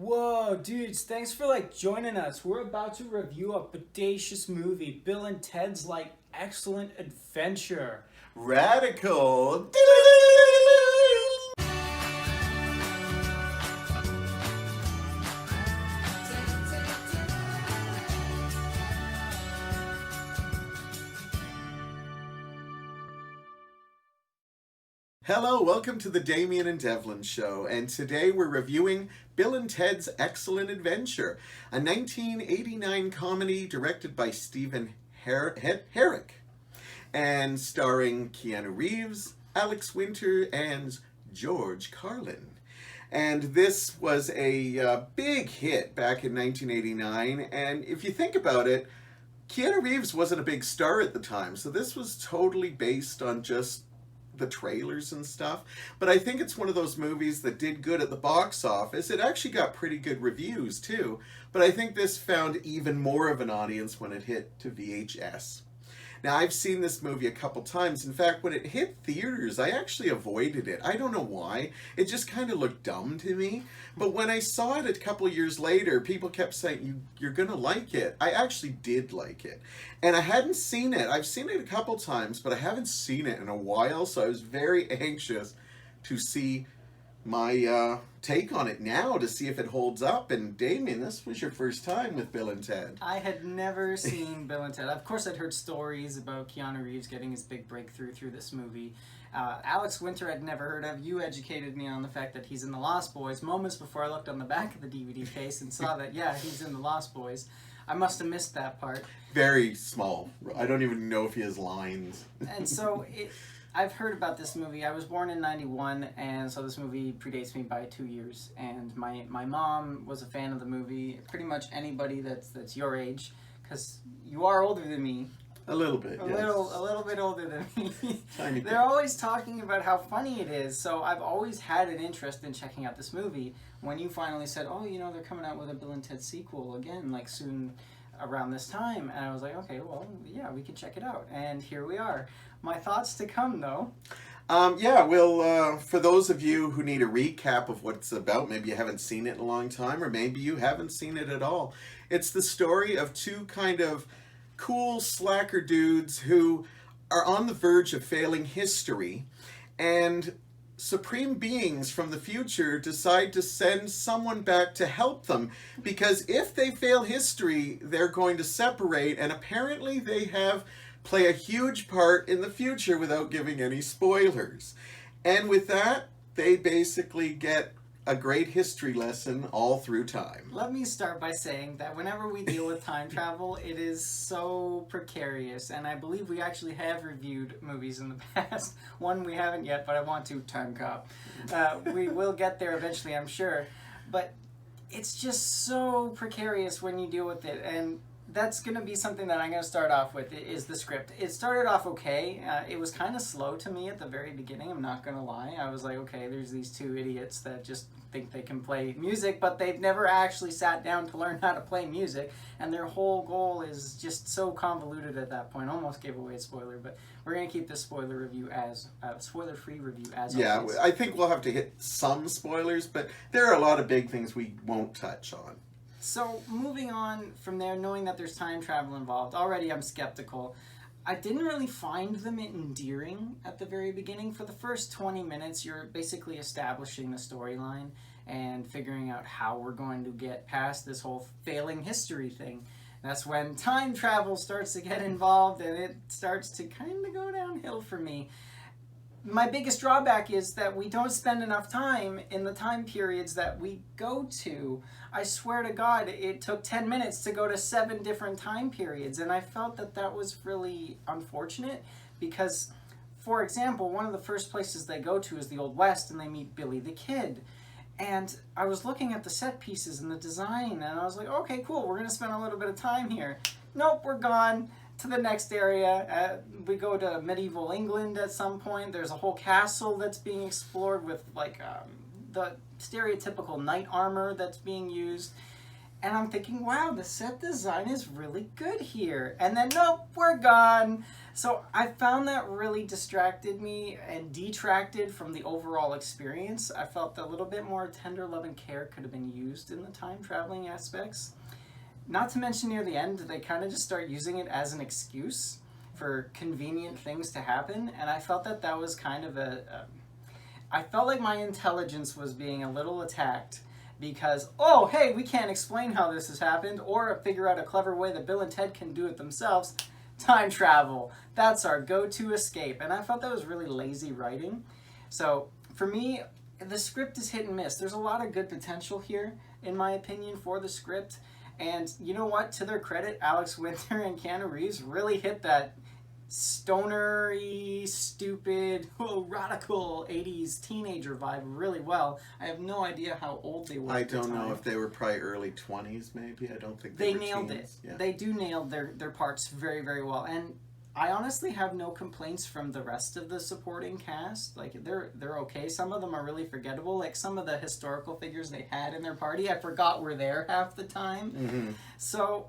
Whoa, dudes, thanks for joining us. We're about to review a bodacious movie, Bill and Ted's Excellent Adventure. Radical. Hello, welcome to the Damian and Devlin show, and today we're reviewing Bill and Ted's Excellent Adventure, a 1989 comedy directed by Stephen Herrick and starring Keanu Reeves, Alex Winter, and George Carlin. And this was a big hit back in 1989, and if you think about it, Keanu Reeves wasn't a big star at the time, so this was totally based on just the trailers and stuff. But I think it's one of those movies that did good at the box office. It actually got pretty good reviews too, but I think this found even more of an audience when it hit to VHS. Now, I've seen this movie a couple times. In fact, when it hit theaters, I actually avoided it. I don't know why. It just kind of looked dumb to me. But when I saw it a couple years later, people kept saying, you're going to like it. I actually did like it. And I hadn't seen it. I've seen it a couple times, but I haven't seen it in a while. So I was very anxious to see my take on it now, to see if it holds up. And Damian, this was your first time with Bill and Ted. I had never seen Bill and Ted. Of course, I'd heard stories about Keanu Reeves getting his big breakthrough through this movie. Alex Winter I'd never heard of. You educated me on the fact that he's in The Lost Boys moments before I looked on the back of the DVD case and saw that, yeah, he's in The Lost Boys. I must have missed that part. Very small. I don't even know if he has lines. And so I've heard about this movie. I was born in 91, and so this movie predates me by 2 years. And my mom was a fan of the movie. Pretty much anybody that's your age, because you are older than me. A little bit, a little bit older than me. Tiny They're always talking about how funny it is. So I've always had an interest in checking out this movie. When you finally said, "Oh, they're coming out with a Bill and Ted sequel again, soon." Around this time, and I was like, okay, well, yeah, we can check it out, and here we are. My thoughts to come, though. For those of you who need a recap of what it's about, maybe you haven't seen it in a long time, or maybe you haven't seen it at all. It's the story of two kind of cool slacker dudes who are on the verge of failing history, and supreme beings from the future decide to send someone back to help them, because if they fail history, they're going to separate, and apparently they play a huge part in the future without giving any spoilers. And with that, they basically get a great history lesson all through time. Let me start by saying that whenever we deal with time travel, it is so precarious, and I believe we actually have reviewed movies in the past. One we haven't yet, but I want to, Time Cop. We will get there eventually, I'm sure, but it's just so precarious when you deal with it, and that's going to be something that I'm going to start off with, is the script. It started off okay. It was kind of slow to me at the very beginning, I'm not going to lie. I was like, okay, there's these two idiots that just think they can play music, but they've never actually sat down to learn how to play music, and their whole goal is just so convoluted at that point. Almost gave away a spoiler, but we're going to keep this spoiler review as spoiler-free review as yeah, always. I think we'll have to hit some spoilers, but there are a lot of big things we won't touch on. So, moving on from there, knowing that there's time travel involved, already I'm skeptical. I didn't really find them endearing at the very beginning. For the first 20 minutes, you're basically establishing the storyline and figuring out how we're going to get past this whole failing history thing. That's when time travel starts to get involved, and it starts to kind of go downhill for me. My biggest drawback is that we don't spend enough time in the time periods that we go to. I swear to God, it took 10 minutes to go to 7 different time periods, and I felt that was really unfortunate because, for example, one of the first places they go to is the Old West, and they meet Billy the Kid. And I was looking at the set pieces and the design, and I was like, okay, cool, we're going to spend a little bit of time here. Nope, we're gone to the next area. We go to medieval England at some point. There's a whole castle that's being explored with the stereotypical knight armor that's being used. And I'm thinking, wow, the set design is really good here. And then, nope, we're gone. So I found that really distracted me and detracted from the overall experience. I felt a little bit more tender love and care could have been used in the time traveling aspects. Not to mention near the end, they kind of just start using it as an excuse for convenient things to happen. And I felt that that was kind of I felt like my intelligence was being a little attacked. Because, oh, hey, we can't explain how this has happened or figure out a clever way that Bill and Ted can do it themselves. Time travel. That's our go-to escape. And I felt that was really lazy writing. So, for me, the script is hit and miss. There's a lot of good potential here, in my opinion, for the script. And you know what? To their credit, Alex Winter and Keanu Reeves really hit that stoner-y, stupid, radical 80s teenager vibe really well. I have no idea how old they were I at the don't know time. if they were probably early 20s, maybe. I don't think They were nailed teens. it. Yeah. They do nail their parts very, very well. And I honestly have no complaints from the rest of the supporting cast. Like, they're okay. Some of them are really forgettable. Like, some of the historical figures they had in their party, I forgot were there half the time. Mm-hmm. So,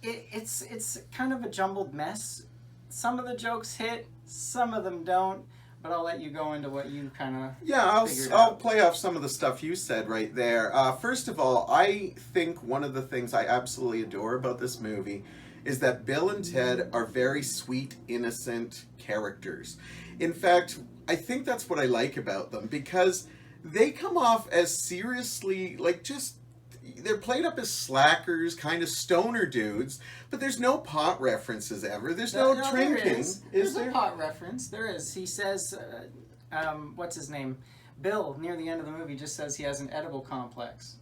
it's kind of a jumbled mess. Some of the jokes hit, some of them don't, but I'll let you go into what you kind of I'll play off some of the stuff you said right there. First of all, I think one of the things I absolutely adore about this movie is that Bill and Ted are very sweet, innocent characters. In fact, I think that's what I like about them, because they come off as seriously, like, just they're played up as slackers, kind of stoner dudes, but there's no pot references ever. There's no drinking. There's a pot reference. There is. He says, what's his name? Bill, near the end of the movie, just says he has an edible complex.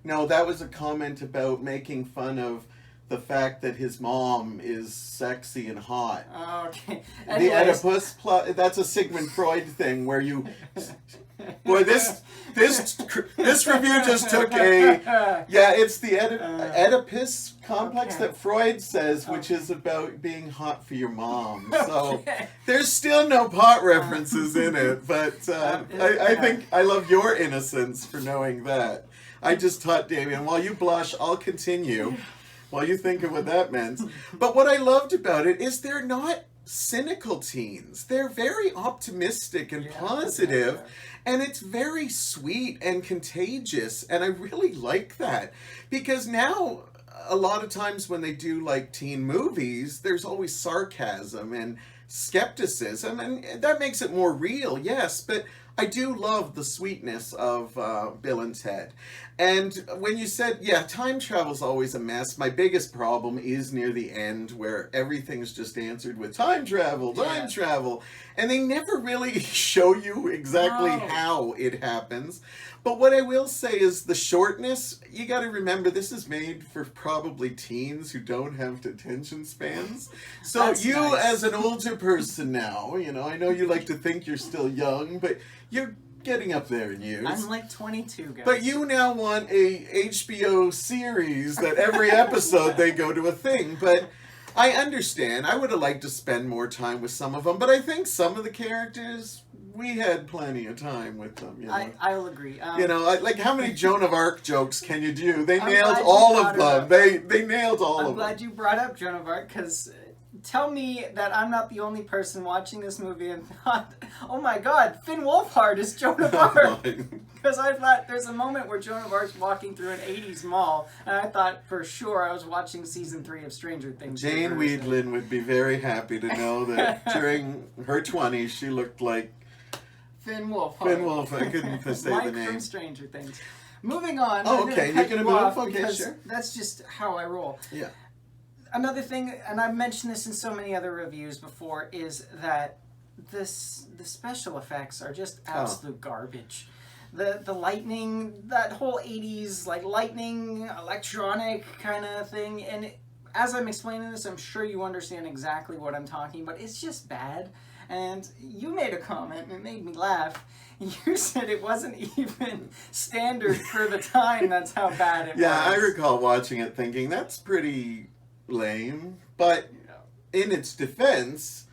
No, that was a comment about making fun of the fact that his mom is sexy and hot. Okay. The Oedipus plot, that's a Sigmund Freud thing where you... Boy, this review just took a... Yeah, it's the Oedipus complex that Freud says, which is about being hot for your mom. So there's still no pot references in it, but I think I love your innocence for knowing that. I just taught Damian, while you blush, I'll continue while you think of what that meant. But what I loved about it is they're not cynical teens. They're very optimistic and positive, and it's very sweet and contagious, and I really like that, because now a lot of times when they do like teen movies, there's always sarcasm and skepticism, and that makes it more real, yes, but I do love the sweetness of Bill and Ted. And when you said, yeah, time travel's always a mess, my biggest problem is near the end where everything's just answered with time travel, and they never really show you exactly how it happens. But what I will say is the shortness, you got to remember this is made for probably teens who don't have attention spans. So that's you nice. As an older person now, you know, I know you like to think you're still young, but you're getting up there in years. I'm like 22, guys. But you now want a HBO series that every episode they go to a thing. But I understand. I would have liked to spend more time with some of them, but I think some of the characters, we had plenty of time with them. You know? I'll agree. You know, like how many Joan of Arc jokes can you do? They nailed all of them. They nailed all of them. I'm glad you brought up Joan of Arc, because tell me that I'm not the only person watching this movie and thought, oh my god, Finn Wolfhard is Joan of Arc. Because I thought there's a moment where Joan of Arc's walking through an 80s mall, and I thought for sure I was watching season 3 of Stranger Things. Jane Weedlin would be very happy to know that during her 20s she looked like Finn Wolfhard. Finn Wolfhard. I couldn't say Mike the name. from Stranger Things. Moving on. Oh, okay. You're going to move? Okay, sure. That's just how I roll. Yeah. Another thing, and I've mentioned this in so many other reviews before, is that the special effects are just absolute garbage. The lightning, that whole 80s like lightning, electronic kind of thing, and as I'm explaining this, I'm sure you understand exactly what I'm talking about. It's just bad. And you made a comment, and it made me laugh. You said it wasn't even standard for the time. That's how bad it was. Yeah, I recall watching it thinking, that's pretty lame. But in its defense,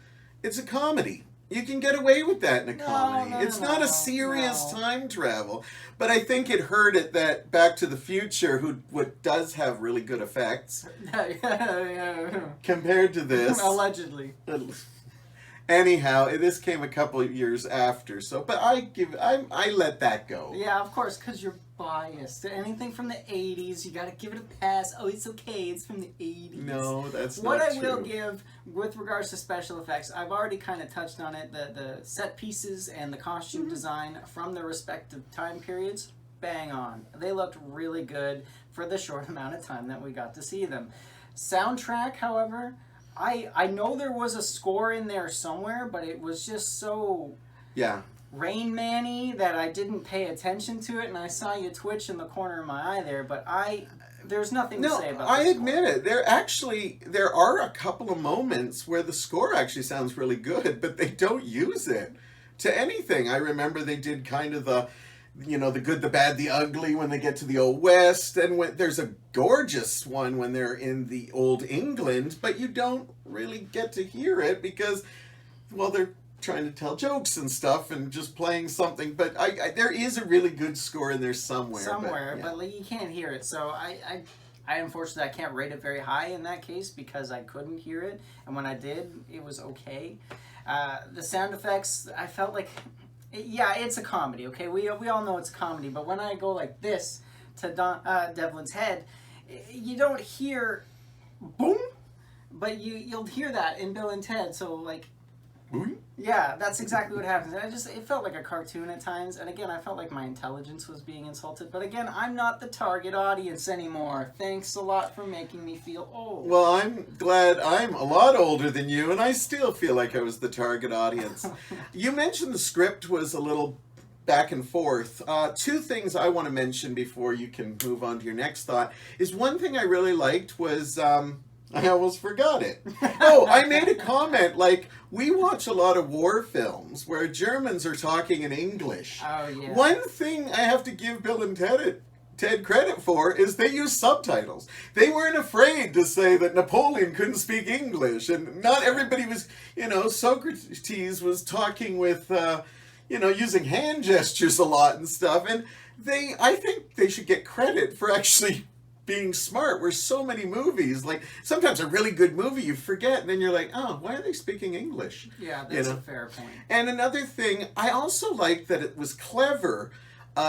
it's a comedy. You can get away with that in a comedy. no, It's not no, a serious no. time travel. But I think it hurt it that Back to the Future, what does have really good effects Yeah. compared to this. Allegedly. Anyhow, this came a couple of years after, so but I let that go. Yeah, of course, because you're biased. Anything from the 80s, you gotta give it a pass. Oh, it's okay, it's from the 80s. No, that's what not I true. will give with regards to special effects, I've already kind of touched on it. The set pieces and the costume design from the respective time periods, bang on. They looked really good for the short amount of time that we got to see them. Soundtrack, however, I know there was a score in there somewhere, but it was just so Yeah. Rain Man-y that I didn't pay attention to it, and I saw you twitch in the corner of my eye there, but there's nothing to say about I the admit it. There are a couple of moments where the score actually sounds really good, but they don't use it to anything. I remember they did kind of the good, the bad, the ugly when they get to the Old West, and there's a gorgeous one when they're in the Old England, but you don't really get to hear it because, well, they're trying to tell jokes and stuff and just playing something, but there is a really good score in there somewhere. But you can't hear it, so I unfortunately I can't rate it very high in that case because I couldn't hear it, and when I did, it was okay. The sound effects, I felt like, yeah, it's a comedy, okay? We all know it's a comedy, but when I go like this to Devlin's head, you don't hear boom, but you'll hear that in Bill and Ted, so like, yeah, that's exactly what happens. It felt like a cartoon at times, and again, I felt like my intelligence was being insulted, but again, I'm not the target audience anymore. Thanks a lot for making me feel old. Well, I'm glad I'm a lot older than you, and I still feel like I was the target audience. You mentioned the script was a little back and forth. Two things I want to mention before you can move on to your next thought is one thing I really liked was... I almost forgot it. Oh, I made a comment like, we watch a lot of war films where Germans are talking in English. Oh, yeah. One thing I have to give Bill and Ted credit for is they use subtitles. They weren't afraid to say that Napoleon couldn't speak English, and not everybody was, Socrates was talking with, using hand gestures a lot and stuff, and I think they should get credit for actually being smart, where so many movies, like sometimes a really good movie you forget, and then you're like, oh, why are they speaking English? Yeah, that's a fair point. And another thing, I also liked that it was clever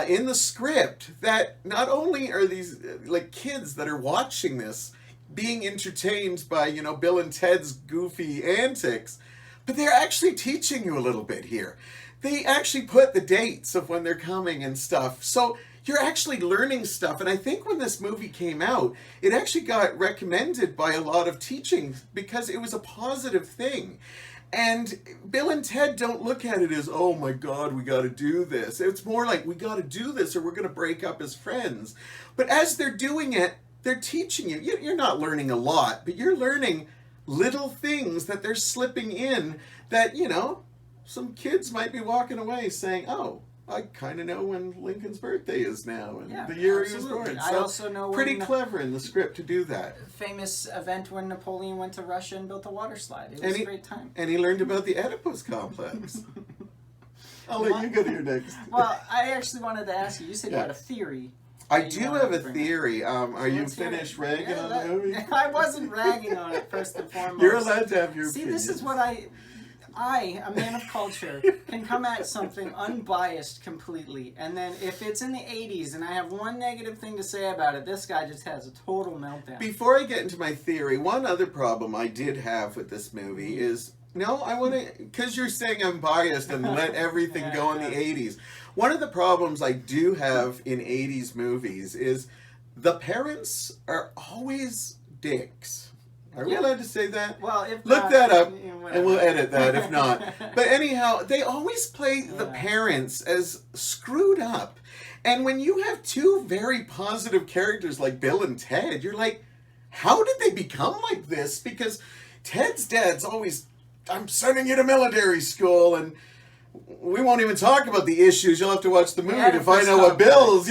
in the script that not only are these like kids that are watching this being entertained by, Bill and Ted's goofy antics, but they're actually teaching you a little bit here. They actually put the dates of when they're coming and stuff. So you're actually learning stuff. And I think when this movie came out, it actually got recommended by a lot of teaching because it was a positive thing. And Bill and Ted don't look at it as, oh my God, we got to do this. It's more like, we got to do this or we're going to break up as friends. But as they're doing it, they're teaching you. You're not learning a lot, but you're learning little things that they're slipping in that, some kids might be walking away saying, oh, I kind of know when Lincoln's birthday is now and the year he was born. So I also know pretty clever in the script to do that. Famous event when Napoleon went to Russia and built a water slide. It was a great time. And he learned about the Oedipus complex. I'll let you go to your next. Well, I actually wanted to ask you. You said you had a theory. I do have a theory. Are you finished ragging on the movie? I wasn't ragging on it, first and foremost. You're allowed to have your opinion. This is what I, a man of culture, can come at something unbiased completely, and then if it's in the 80s and I have one negative thing to say about it, this guy just has a total meltdown. Before I get into my theory, one other problem I did have with this movie is, I want to, because you're saying I'm biased and let everything go in the 80s. One of the problems I do have in 80s movies is the parents are always dicks. Are we allowed to say that? Well, if look not, that up, and we'll edit that if not. But anyhow, they always play the parents as screwed up. And when you have two very positive characters like Bill and Ted, you're like, how did they become like this? Because Ted's dad's always, I'm sending you to military school, and we won't even talk about the issues. You'll have to watch the movie to find out what Bill's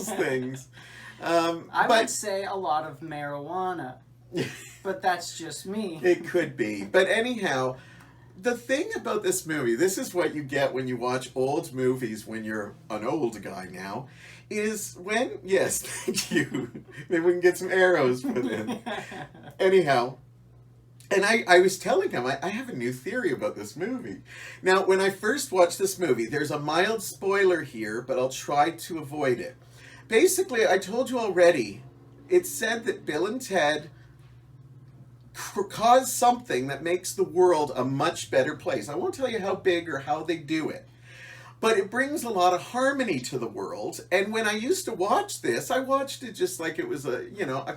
things. I would say a lot of marijuana. But that's just me. It could be. But anyhow, the thing about this movie, this is what you get when you watch old movies when you're an old guy now, is when, yes, thank you. Maybe we can get some arrows put in. Anyhow, and I was telling him, I have a new theory about this movie. Now, when I first watched this movie, there's a mild spoiler here, but I'll try to avoid it. Basically, I told you already, it said that Bill and Ted cause something that makes the world a much better place. I won't tell you how big or how they do it, but it brings a lot of harmony to the world. And when I used to watch this, I watched it just like it was a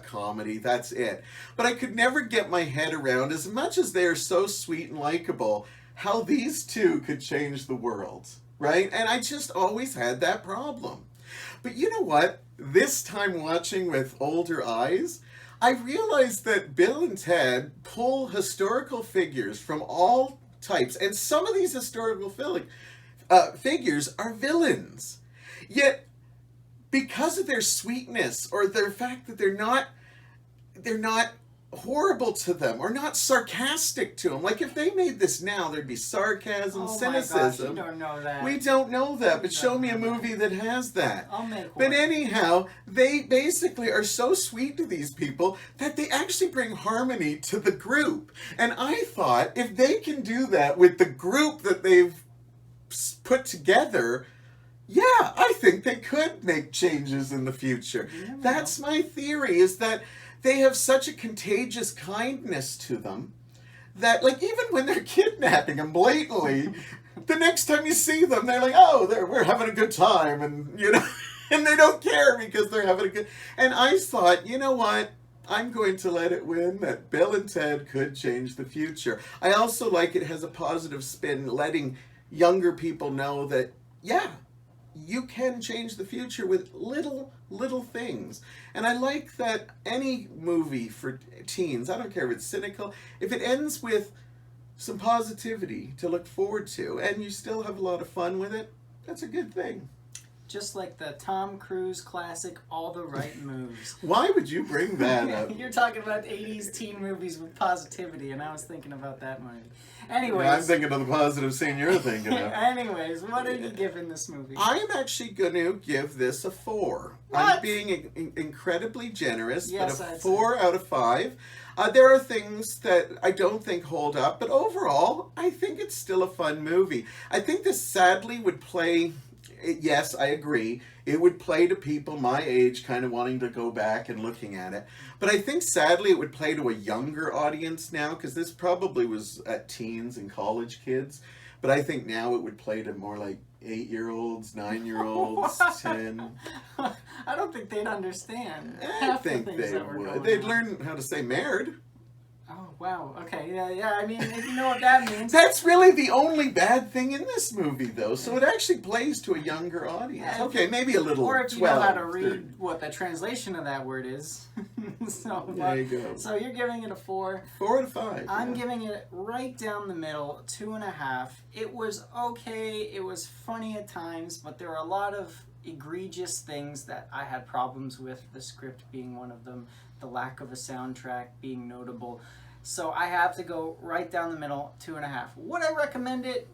comedy, that's it. But I could never get my head around, as much as they are so sweet and likable, how these two could change the world, right? And I just always had that problem. But you know what? This time watching with older eyes, I realized that Bill and Ted pull historical figures from all types, and some of these historical figures are villains. Yet, because of their sweetness or their fact that they're not horrible to them or not sarcastic to them. Like if they made this now, there'd be sarcasm, cynicism. My gosh, you don't know that. We don't know that, but show me a movie that has that. I'll make one. But anyhow, they basically are so sweet to these people that they actually bring harmony to the group. And I thought if they can do that with the group that they've put together, yeah, I think they could make changes in the future. That's my theory, is that they have such a contagious kindness to them that, like, even when they're kidnapping them blatantly, the next time you see them, they're like, oh, we're having a good time, and, and they don't care because they're having a good... And I thought, you know what? I'm going to let it win that Bill and Ted could change the future. I also like it has a positive spin, letting younger people know that, yeah, you can change the future with little things. And I like that any movie for teens, I don't care if it's cynical, if it ends with some positivity to look forward to and you still have a lot of fun with it, that's a good thing. Just like the Tom Cruise classic, All the Right Moves. Why would you bring that up? You're talking about 80s teen movies with positivity, and I was thinking about that movie. Anyways. I'm thinking of the positive scene you're thinking of. Anyways, what are you giving this movie? I'm actually going to give this a 4. What? I'm being incredibly generous, Yes, but a I'd 4 out of 5. There are things that I don't think hold up, but overall, I think it's still a fun movie. I think this sadly would play... Yes, I agree. It would play to people my age kind of wanting to go back and looking at it. But I think sadly it would play to a younger audience now, because this probably was at teens and college kids. But I think now it would play to more like 8-year-olds, 9-year-olds, 10. I don't think they'd understand. I think they would. They'd learn how to say married. Oh, wow. Okay, yeah, I mean, if you know what that means. That's really the only bad thing in this movie, though, so it actually plays to a younger audience. Yeah, okay, maybe a little 12. Or if you know how to read what the translation of that word is. There you go. So you're giving it a 4. 4 out of 5. I'm giving it right down the middle, 2.5. It was okay, it was funny at times, but there are a lot of egregious things that I had problems with, the script being one of them, the lack of a soundtrack being notable. So I have to go right down the middle, 2.5. Would I recommend it?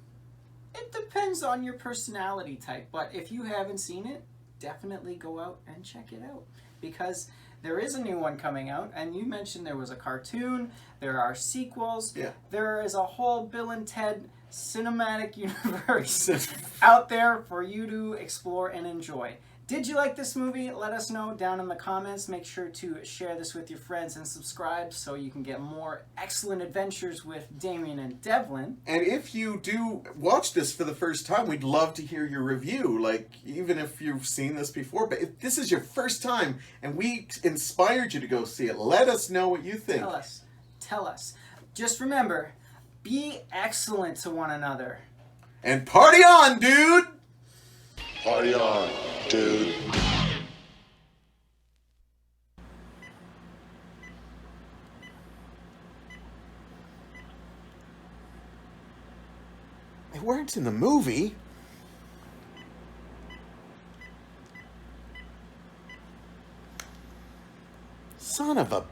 It depends on your personality type, but if you haven't seen it, definitely go out and check it out, because there is a new one coming out, and you mentioned there was a cartoon, there are sequels, there is a whole Bill and Ted cinematic universe out there for you to explore and enjoy. Did you like this movie? Let us know down in the comments. Make sure to share this with your friends and subscribe so you can get more excellent adventures with Damian and Devlin. And if you do watch this for the first time, we'd love to hear your review. Like, even if you've seen this before, but if this is your first time and we inspired you to go see it, let us know what you think. Tell us. Just remember, be excellent to one another. And party on, dude! Party on, dude. They weren't in the movie. Son of a...